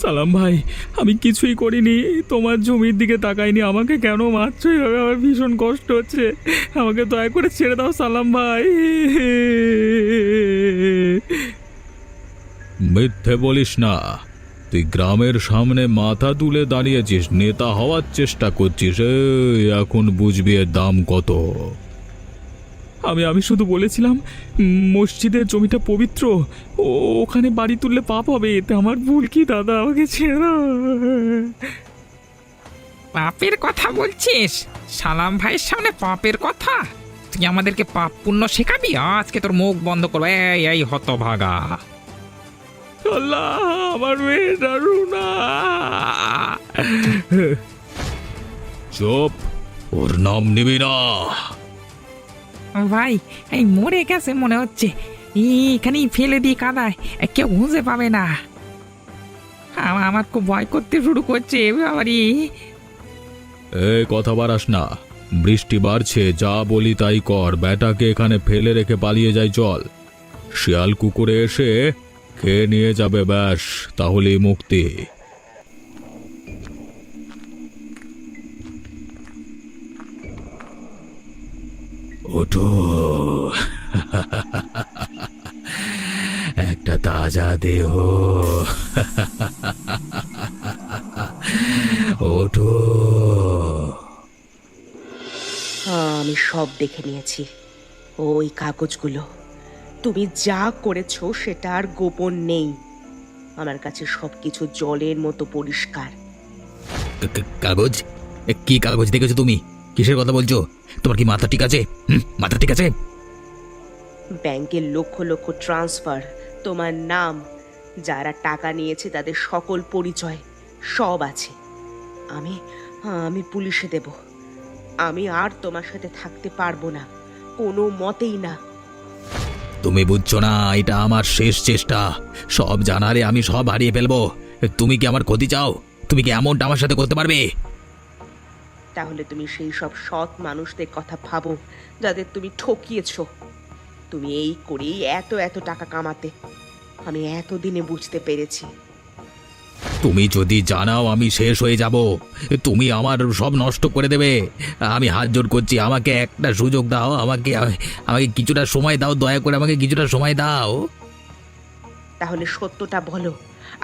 সালাম ভাই, আমি কিছুই করিনি, তোমার জমির দিকে তাকাইনি, আমাকে কেন মারছো এভাবে? আমার ভীষণ কষ্ট হচ্ছে, আমাকে দয়া করে ছেড়ে দাও সালাম ভাই। মিথ্যে বলিস না, তুই গ্রামের সামনে মাথা তুলে দাঁড়িয়েছিস, নেতা হওয়ার চেষ্টা করছিস, এখন বুঝবি এর দাম কত। আমি শুধু বলেছিলাম মসজিদের জমিটা পবিত্র, ওখানে বাড়ি তুললে পাপ হবে, এতে আমার ভুল কি দাদা? আমাকে ছেড়ে দাও। পাপের কথা বলছিস? সালাম ভাইয়ের সামনে পাপের কথা? তুই আমাদেরকে পাপ পুণ্য শেখাবি? আজকে তোর মুখ বন্ধ করবো। এই এই হতভাগা! আল্লাহ, আমার মেয়েটা রুনা। চুপ, ওর নাম নিবি না। ভাই, এই মরে গেছে মনে হচ্ছে, এখানেই ফেলে দিই কাদায়, কেউ খুঁজে পাবে না। আমার খুব ভয় করতে শুরু করছে বাবারি। এই কথা বাড়াস না, বৃষ্টি বাড়ছে, যা বলি তাই কর, ব্যাটাকে এখানে ফেলে রেখে পালিয়ে যাই চল। শিয়াল কুকুরে এসে খেয়ে নিয়ে যাবে, ব্যাস, তাহলেই মুক্তি। ওঠো, একটা তাজা দেহ। ওঠো। আমি সব দেখে নিয়েছি, ওই কাগজগুলো। তুমি যা করেছো সেটা আর গোপন নেই, আমার কাছে সবকিছু জলের মতো পরিষ্কার। কাগজ? কি কাগজ দেখেছো তুমি? কিসের কথা বলছো? তোমার কি মাথা ঠিক আছে? মাথা ঠিক আছে? ব্যাংকের লক্ষ লক্ষ ট্রান্সফার, তোমার নাম, যারা টাকা নিয়েছে তাদের সকল পরিচয় সব আছে। আমি আমি পুলিশে দেব। আমি আর তোমার সাথে থাকতে পারবো না, কোনো মতেই না। তুমি বুঝছো না, এটা আমার শেষ চেষ্টা। সব জানারে আমি সব হারিয়ে ফেলবো। তুমি কি আমার ক্ষতি চাও? তুমি কি এমনটা আমার সাথে করতে পারবে? তাহলে তুমি সেই সব সৎ মানুষদের কথা ভাবো যাদের তুমি ঠকিয়েছো। তুমি এই করেই এত এত টাকা কামাতে, আমি এতদিনে বুঝতে পেরেছি। তুমি যদি জানাও আমি শেষ হয়ে যাব, তুমি আমার সব নষ্ট করে দেবে। আমি হাত জোড় করছি, আমাকে একটা সুযোগ দাও, আমাকে আমাকে কিছুটা সময় দাও, দয়া করে আমাকে কিছুটা সময় দাও। তাহলে সত্যটা বলো,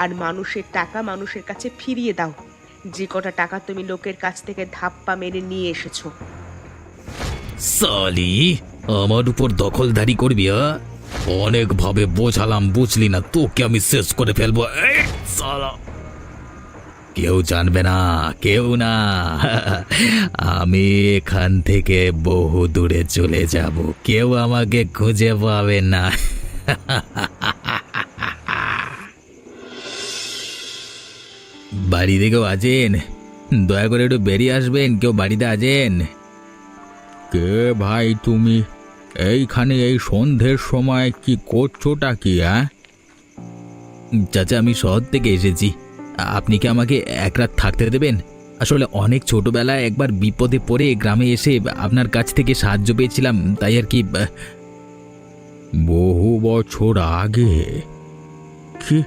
আর মানুষের টাকা মানুষের কাছে ফিরিয়ে দাও, যে কটা টাকা তুমি লোকের কাছ থেকে ধাপ্পা মেরে নিয়ে এসেছো। সালি, আমার উপর দখলদারি করবি? অনেক ভাবে বোঝালাম, বুঝলি না, তোকে আমি শেষ করে ফেলবো। এই সালা! কেউ জানবে না, কেউ না। আমি এখান থেকে বহু দূরে চলে যাব, কেউ আমাকে খুঁজে পাবে না। বাড়িতে কেউ আছেন? দয়া করে একটু বেরিয়ে আসবেন, কেউ বাড়িতে আছেন? কে ভাই তুমি? এইখানে এই সন্ধ্যের সময় কি করছোটা কি? চাচা, আমি শহর থেকে এসেছি, আপনি কি আমাকে এক রাত থাকতে দেবেন? আসলে অনেক ছোটবেলায় একবার বিপদে পড়ে গ্রামে এসে আপনার কাছ থেকে সাহায্য পেয়েছিলাম, তাই আর কি। বহু বছর আগে? কি,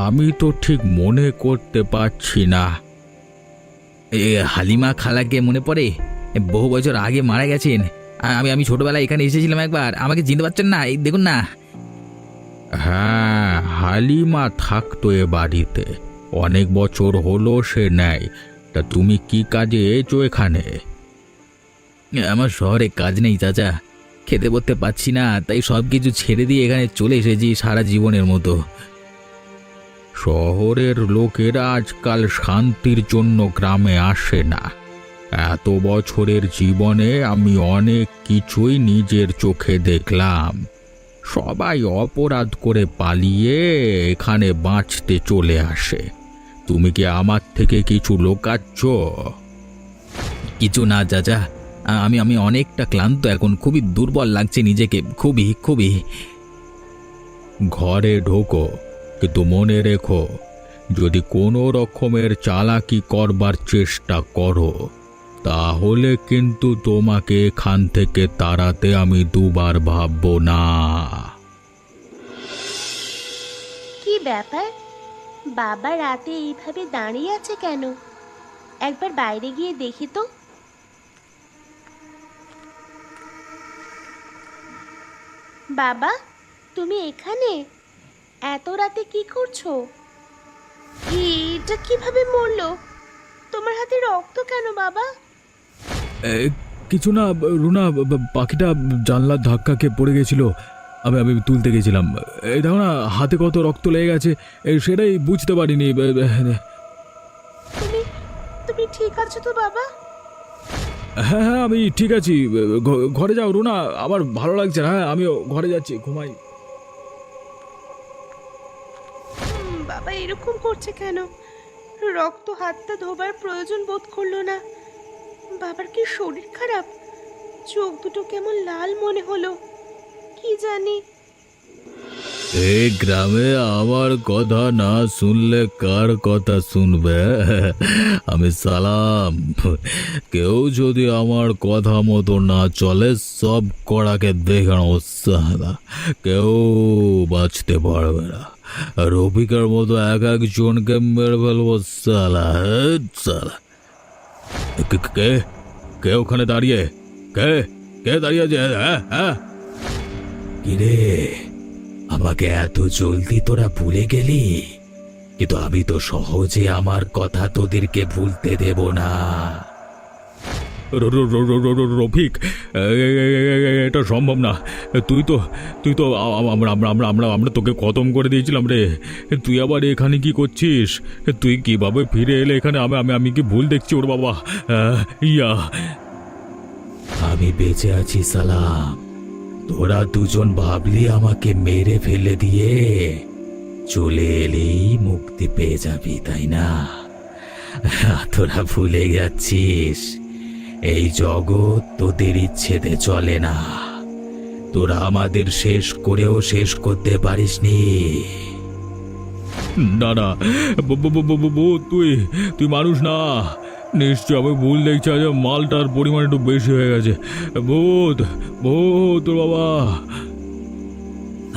আমি তো ঠিক মনে করতে পারছি না। হালিমা খালাকে মনে পড়ে? বহু বছর আগে মারা গেছেন। আমি ছোটবেলায় এখানে এসেছিলাম একবার, আমাকে চিনতে পারছেন না? এই দেখুন না। হ্যাঁ, হালিমা থাকতো এ বাড়িতে, অনেক বছর হলো সে নেয়। তা তুমি কি কাজে এসো এখানে? আমার শহরে কাজ নেই চাচা, খেতে পড়তে পাচ্ছি না, তাই সব কিছু ছেড়ে দিয়ে এখানে চলে এসেছি সারা জীবনের মতো। শহরের লোকেরা আজকাল শান্তির জন্য গ্রামে আসে না। এত বছরের জীবনে আমি অনেক কিছুই নিজের চোখে দেখলাম। সবাই অপরাধ করে পালিয়ে এখানে বাঁচতে চলে আসে। তুমি কি আমার থেকে কিছু লুকাচ্ছ? কিছু না চাচা, আমি আমি অনেকটা ক্লান্ত এখন, খুবই দুর্বল লাগছে নিজেকে, খুবই খুবই। ঘরে ঢোকো, কিন্তু মনে রেখো, যদি কোনো রকমের চালাকি করবার চেষ্টা করো তাহলে কিন্তু তোমাকে এখান থেকে তাড়াতে আমি দুবার ভাববো না। কি ব্যাপার, বাবা রাতে এইভাবে দাঁড়িয়ে আছে কেন? একবার বাইরে গিয়ে দেখি তো। বাবা, তুমি এখানে এত রাতে কি করছো? এটা কিভাবে মরলো? তোমার হাতে রক্ত কেন বাবা? কিছু না রুনা, পাখিটা জানলার ধাক্কা খেয়ে পড়ে গেছিল। আমি আমি তুলতে গেছিলাম। এই দেখো না, হাতে কত রক্ত লেগে গেছে, সেটাই বুঝতে পারিনি। তুমি তুমি ঠিক আছো তো বাবা? হ্যাঁ হ্যাঁ, আমি ঠিক আছি। ঘরে যাও রুনা, আমার ভালো লাগছে না। হ্যাঁ, আমিও ঘরে যাচ্ছি, ঘুমাই। বাবা এরকম করছে কেন? রক্ত হাতটা ধোবার প্রয়োজন বোধ করলো না। বাবার কি শরীর খারাপ? চোখ দুটো কেমন লাল মনে হলো, কি জানি। এই গ্রামে আমার কথা না শুনলে কার কথা শুনবে? আমি সালাম। কেউ যদি আমার কথা মতো না চলে, সব কড়াকে দেখানো সালা, কেউ বাঁচতে পারবে না। রফিকার মতো এক একজনকে মেরে ফেলবো সালা। সালা কে কে ওখানে দাঁড়িয়ে? কে কে দাঁড়িয়ে আছে? হ্যাঁ হ্যাঁ, কিরে আমাকে এত জলদি তোরা ভুলে গেলি? কিন্তু আমি তো সহজে আমার কথা তোদেরকে ভুলতে দেব না। রফিক, এটা সম্ভব না। তুই তো আমরা তোকে খতম করে দিয়েছিলাম রে। তুই আবার এখানে কি করছিস? তুই কিভাবে ফিরে এলে এখানে? আমি কি ভুল দেখছি ওর বাবা? ইয়া, আমি বেঁচে আছি সালাম। তোরা দুজন ভাবলি আমাকে মেরে ফেলে দিয়ে চলে এলেই মুক্তি পেয়ে যাবি, তাই না? তোরা ভুলে যাচ্ছিস এই জগৎ তোদের ইচ্ছেতে চলে না। তোরা আমাদের শেষ করেও শেষ করতে পারিসনি। না না, তুই মানুষ না। নিশ্চয় আমি ভুল দেখছি। আজ মালটার পরিমাণ একটু বেশি হয়ে গেছে। ভূত ভূত তোর বাবা।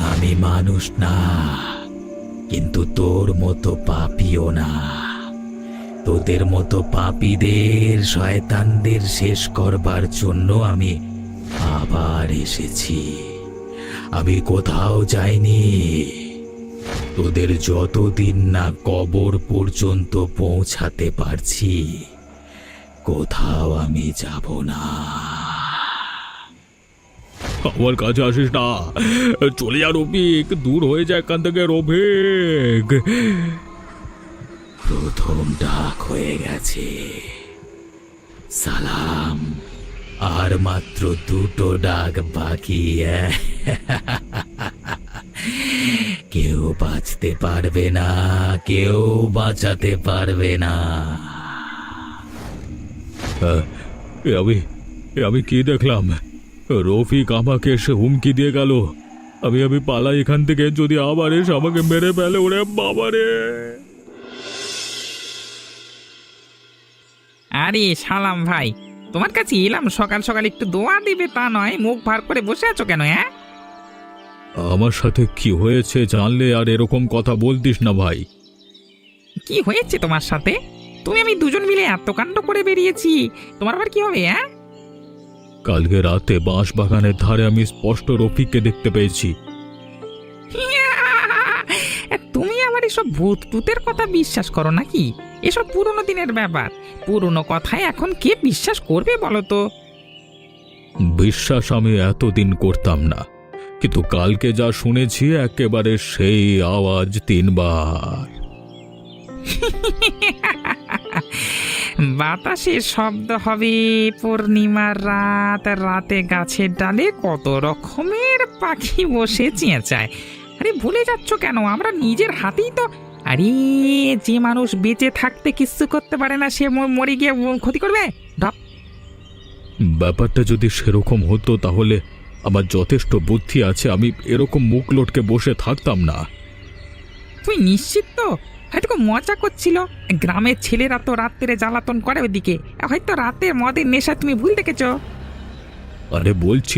আমি মানুষ না, কিন্তু তোর মতো পাপিও না। তোদের মতো পাপীদের, শয়তানদের শেষ করবার জন্য আমি আবার এসেছি। আমি কোথাও যাইনি। তোদের যতদিন না কবর পর্যন্ত পৌঁছাতে পারছি, কোথাও আমি যাব না। আমার কাছে আসিস না, চলে যা রফিক, দূর হয়ে যায় এখান থেকে রফিক। প্রথম ডাক হয়ে গেছে সালাম, আর মাত্র দুটো ডাক বাকি। কেউ বাঁচতে পারবে না, কেউ বাঁচাতে পারবে না। আমি কি দেখলাম? রফিক আমাকে এসে হুমকি দিয়ে গেল। আমি পালাই এখান থেকে, যদি আবার এসে আমাকে মেরে ফেলে। ওরে বাবারে! আরে সালাম ভাই, তোমার কাছে এলাম সকাল সকাল, একটু দোয়া দিবে তা নয়, মুখ ভার করে বসে আছো কেন? হ্যাঁ, আমার সাথে কি হয়েছে জানলে আর এরকম কথা বলতিস না ভাই। কি হয়েছে তোমার সাথে? তুমি আমি দুজন মিলে এত কাণ্ড করে বেরিয়েছি, তোমার আবার কি হবে? হ্যাঁ, কালকে রাতে বাঁশ বাগানের ধারে আমি স্পষ্ট রফিককে দেখতে পেয়েছি। তুমি আবার এসব ভূত টুতের কথা বিশ্বাস করো নাকি? এসব পুরনো দিনের ব্যাপার, পুরনো কথায় এখন কে বিশ্বাস করবে বলো তো? বিশ্বাস আমি এতদিন করতাম না, কিন্তু কালকে যা শুনেছি একেবারে সেই আওয়াজ 3 বার। বাতাসে শব্দ হবে, পূর্ণিমার রাত, রাতে গাছের ডালে কত রকমের পাখি বসে চেঁচায়। আরে ভুলে যাচ্ছ কেন? আমরা নিজের হাতেই তো। আরে যে মানুষ বেঁচে থাকতে কিচ্ছু করতে পারে না, সে মরে গিয়ে ক্ষতি করবে? ঢপ। ব্যাপারটা যদি সেরকম হতো তাহলে আমার যথেষ্ট বুদ্ধি আছে, আমি এরকম মুখ লটকে বসে থাকতাম না। তুই নিশ্চিত তো? হয়তো মজা করছিল। গ্রামের ছেলেরা তো রাত্রে জ্বালাতন করে ওদিকে, হয়তো রাতে মদের নেশা তুমি ভুল দেখেছো। আরে বলছি